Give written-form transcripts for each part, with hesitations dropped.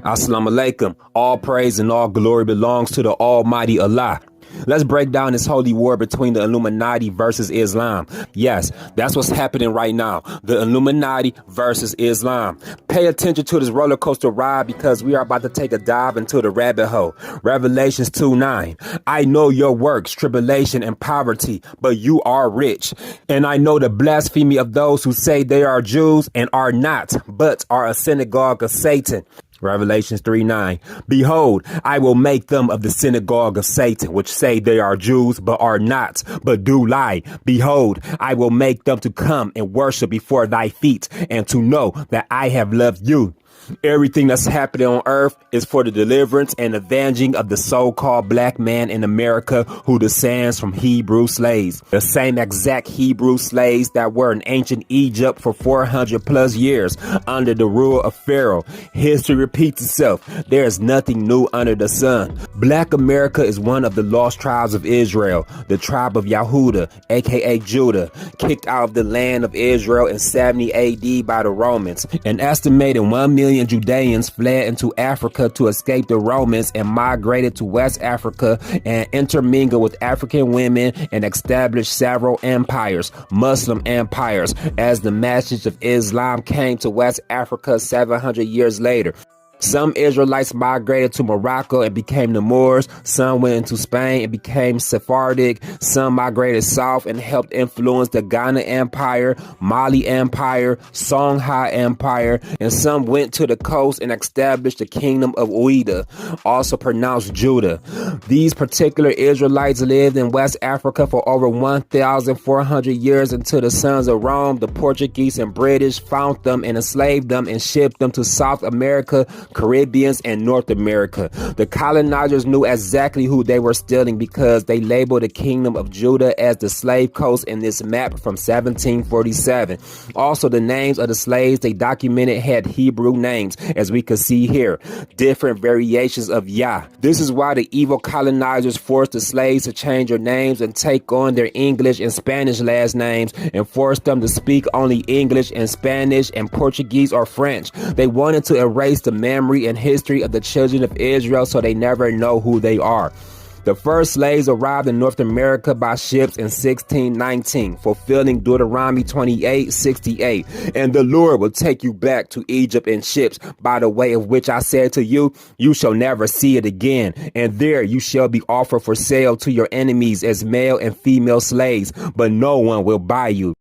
Assalamu alaikum. All praise and all glory belongs to the Almighty Allah. Let's break down this holy war between the Illuminati versus Islam. Yes, that's what's happening right now. The Illuminati versus Islam. Pay attention to this roller coaster ride because we are about to take a dive into the rabbit hole. Revelations 2:9. I know your works, tribulation and poverty, but you are rich. And I know the blasphemy of those who say they are Jews and are not, but are a synagogue of Satan. Revelations 3:9. Behold, I will make them of the synagogue of Satan, which say they are Jews, but are not, but do lie. Behold, I will make them to come and worship before thy feet, and to know that I have loved you. Everything that's happening on earth is for the deliverance and avenging of the so-called black man in America who descends from Hebrew slaves. The same exact Hebrew slaves that were in ancient Egypt for 400 plus years under the rule of Pharaoh. History repeats itself. There is nothing new under the sun. Black America is one of the lost tribes of Israel, the tribe of Yahudah, aka Judah, kicked out of the land of Israel in 70 AD by the Romans. An estimated 1 million Judeans fled into Africa to escape the Romans and migrated to West Africa and intermingled with African women and established several empires, Muslim empires, as the message of Islam came to West Africa 700 years later. Some Israelites migrated to Morocco and became the Moors. Some went into Spain and became Sephardic. Some migrated south and helped influence the Ghana Empire, Mali Empire, Songhai Empire, and some went to the coast and established the kingdom of Ouida, also pronounced Judah. These particular Israelites lived in West Africa for over 1,400 years until the sons of Rome, the Portuguese and British, found them and enslaved them and shipped them to South America, Caribbeans, and North America. The colonizers knew exactly who they were stealing because they labeled the kingdom of Judah as the slave coast in this map from 1747. Also, the names of the slaves they documented had Hebrew names, as we can see here, different variations of Yah. This is why the evil colonizers forced the slaves to change their names and take on their English and Spanish last names and forced them to speak only English and Spanish and Portuguese or French. They wanted to erase the memory and history of the children of Israel so they never know who they are. The first slaves arrived in North America by ships in 1619, fulfilling Deuteronomy 28:68. And the Lord will take you back to Egypt in ships, by the way of which I said to you, you shall never see it again. And there you shall be offered for sale to your enemies as male and female slaves, but no one will buy you.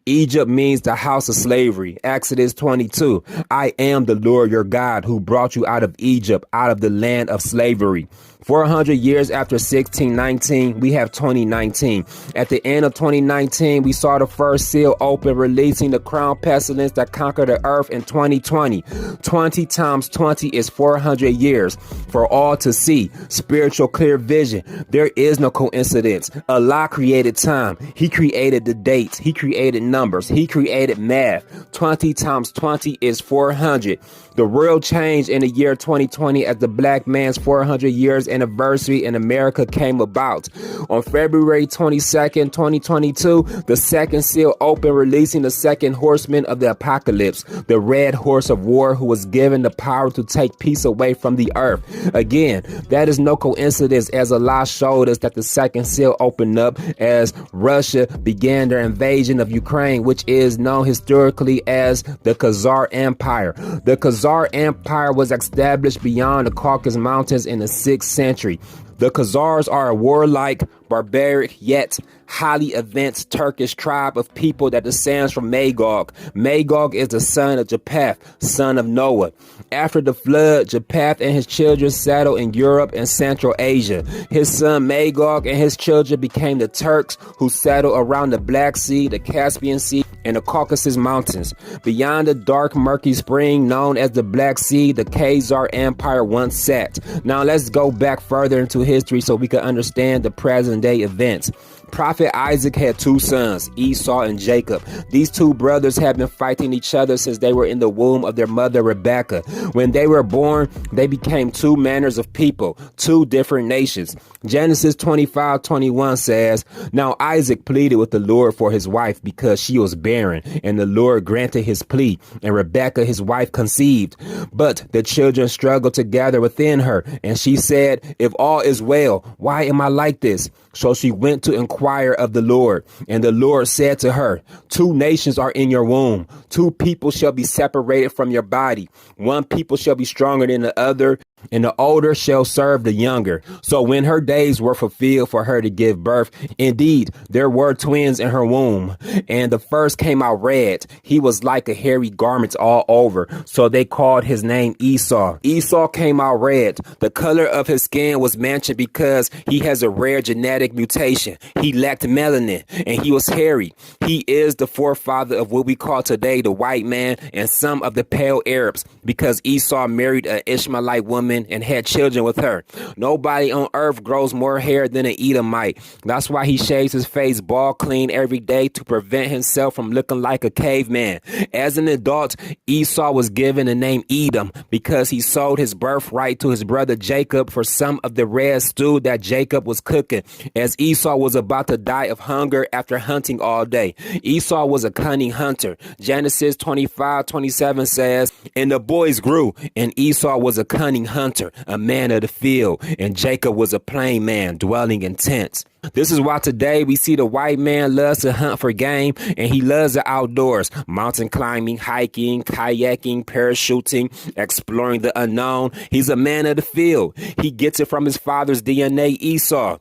Egypt means the house of slavery. Exodus 22. I am the Lord your God who brought you out of Egypt, out of the land of slavery. 400 years after 1619, we have 2019. At the end of 2019, we saw the first seal open, releasing the crown pestilence that conquered the earth in 2020. 20 times 20 is 400 years for all to see. Spiritual clear vision. There is no coincidence. Allah created time. He created the dates. He created numbers. He created math. 20 times 20 is 400. The real change in the year 2020 as the black man's 400 years anniversary in America came about. On February 22nd, 2022, the second seal opened, releasing the second horseman of the apocalypse, the red horse of war, who was given the power to take peace away from the earth. Again, that is no coincidence, as Allah showed us that the second seal opened up as Russia began their invasion of Ukraine, which is known historically as the Khazar Empire. The Khazar Empire was established beyond the Caucasus Mountains in the 6th century. The Khazars are a warlike, barbaric, yet highly advanced Turkish tribe of people that descends from Magog. Magog is the son of Japheth, son of Noah. After the flood, Japheth and his children settled in Europe and Central Asia. His son Magog and his children became the Turks, who settled around the Black Sea, the Caspian Sea, and the Caucasus Mountains. Beyond the dark, murky spring known as the Black Sea, the Khazar Empire once sat. Now let's go back further into history so we can understand the present day events. Prophet Isaac had two sons, Esau and Jacob. These two brothers had been fighting each other since they were in the womb of their mother Rebekah. When they were born, they became two manners of people, two different nations. Genesis 25:21 says, "Now Isaac pleaded with the Lord for his wife because she was barren, and the Lord granted his plea, and Rebekah his wife conceived. But the children struggled together within her, and she said, 'If all is well, why am I like this?' So she went to inquire of the Lord, and the Lord said to her, 'Two nations are in your womb. Two people shall be separated from your body. One people shall be stronger than the other, and the older shall serve the younger.' So when her days were fulfilled for her to give birth, indeed, there were twins in her womb. And the first came out red. He was like a hairy garment all over. So they called his name Esau. Esau came out red. The color of his skin was mentioned because he has a rare genetic mutation. He lacked melanin, and he was hairy. He is the forefather of what we call today the white man and some of the pale Arabs, because Esau married an Ishmaelite woman and had children with her. Nobody on earth grows more hair than an Edomite. That's why he shaves his face bald clean every day to prevent himself from looking like a caveman. As an adult, Esau was given the name Edom because he sold his birthright to his brother Jacob for some of the red stew that Jacob was cooking, as Esau was about to die of hunger after hunting all day. Esau was a cunning hunter. Genesis 25:27 says, "And the boys grew, and Esau was a cunning hunter, a man of the field, and Jacob was a plain man dwelling in tents." This is why today we see the white man loves to hunt for game, and he loves the outdoors, mountain climbing, hiking, kayaking, parachuting, exploring the unknown. He's a man of the field. He gets it from his father's DNA, Esau.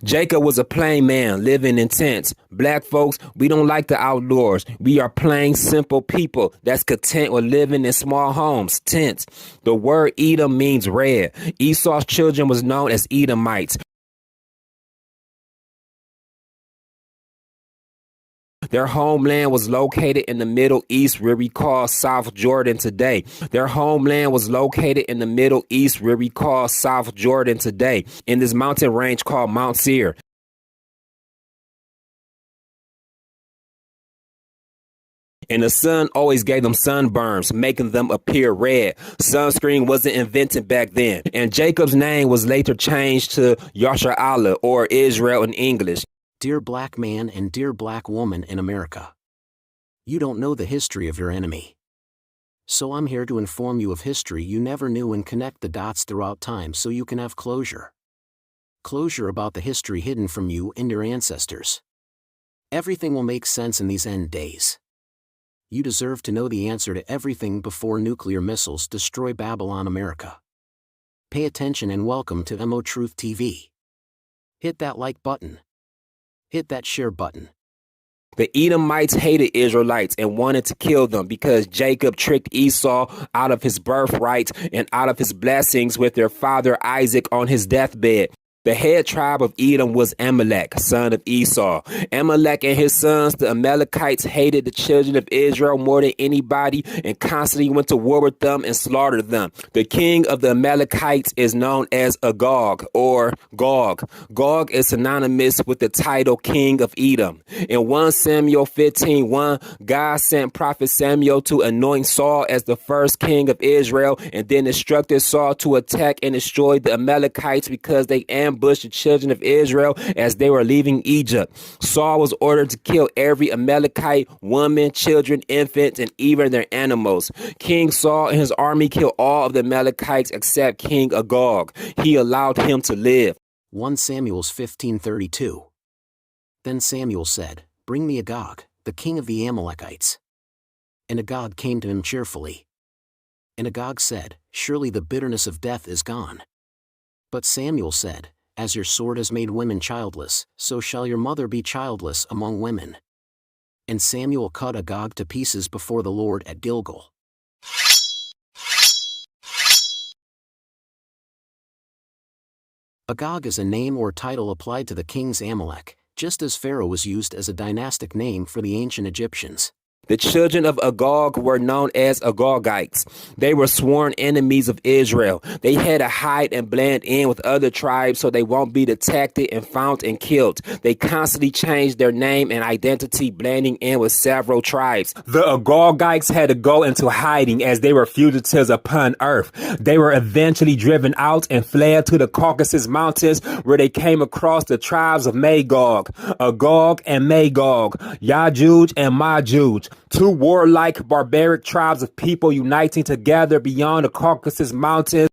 Jacob was a plain man living in tents. Black folks, we don't like the outdoors. We are plain, simple people that's content with living in small homes, tents. The word Edom means red. Esau's children was known as Edomites. Their homeland was located in the Middle East, where we call South Jordan today. Their homeland was located in the Middle East, where we call South Jordan today, in this mountain range called Mount Seir. And the sun always gave them sunburns, making them appear red. Sunscreen wasn't invented back then. And Jacob's name was later changed to Yashar'Allah, or Israel in English. Dear black man and dear black woman in America, you don't know the history of your enemy. So I'm here to inform you of history you never knew and connect the dots throughout time so you can have closure. Closure about the history hidden from you and your ancestors. Everything will make sense in these end days. You deserve to know the answer to everything before nuclear missiles destroy Babylon, America. Pay attention and welcome to MO Truth TV. Hit that like button. Hit that share button. The Edomites hated Israelites and wanted to kill them because Jacob tricked Esau out of his birthright and out of his blessings with their father Isaac on his deathbed. The head tribe of Edom was Amalek, son of Esau. Amalek and his sons, the Amalekites, hated the children of Israel more than anybody and constantly went to war with them and slaughtered them. The king of the Amalekites is known as Agog, or Gog. Gog is synonymous with the title King of Edom. In 1 Samuel 15:1, God sent prophet Samuel to anoint Saul as the first king of Israel, and then instructed Saul to attack and destroy the Amalekites because they ambushed the children of Israel as they were leaving Egypt. Saul was ordered to kill every Amalekite, woman, children, infants, and even their animals. King Saul and his army killed all of the Amalekites except King Agog. He allowed him to live. 1 Samuel 15:32. Then Samuel said, "Bring me Agag, the king of the Amalekites." And Agag came to him cheerfully. And Agag said, "Surely the bitterness of death is gone." But Samuel said, "As your sword has made women childless, so shall your mother be childless among women." And Samuel cut Agag to pieces before the Lord at Gilgal. Agag is a name or title applied to the kings Amalek, just as Pharaoh was used as a dynastic name for the ancient Egyptians. The children of Agog were known as Agogites. They were sworn enemies of Israel. They had to hide and blend in with other tribes so they won't be detected and found and killed. They constantly changed their name and identity, blending in with several tribes. The Agogites had to go into hiding as they were fugitives upon earth. They were eventually driven out and fled to the Caucasus Mountains, where they came across the tribes of Magog, Agog and Magog, Yajuj and Majuj, two warlike, barbaric tribes of people uniting together beyond the Caucasus Mountains.